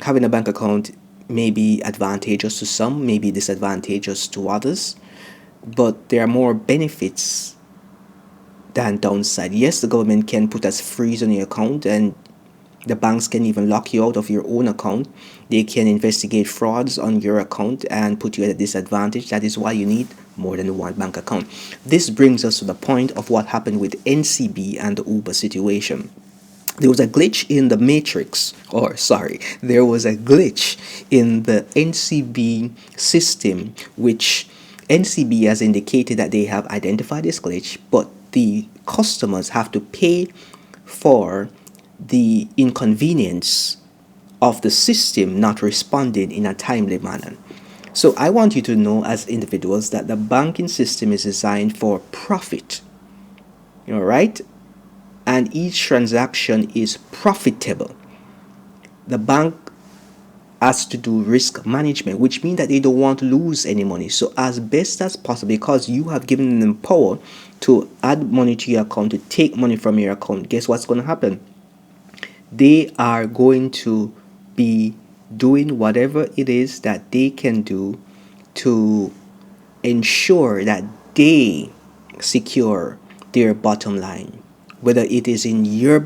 having a bank account may be advantageous to some, may be disadvantageous to others, but there are more benefits than downside. Yes, the government can put a freeze on your account, and the banks can even lock you out of your own account. They can investigate frauds on your account and put you at a disadvantage. That is why you need more than one bank account. This brings us to the point of what happened with NCB and the Uber situation. There was a glitch in the matrix, or sorry, there was a glitch in the NCB system, which NCB has indicated that they have identified this glitch, but the customers have to pay for the inconvenience of the system not responding in a timely manner. So I want you to know as individuals that the banking system is designed for profit. All right? And each transaction is profitable. The bank has to do risk management, which means that they don't want to lose any money. So as best as possible, because you have given them power to add money to your account, to take money from your account, guess what's going to happen? They are going to be doing whatever it is that they can do to ensure that they secure their bottom line, whether it is in your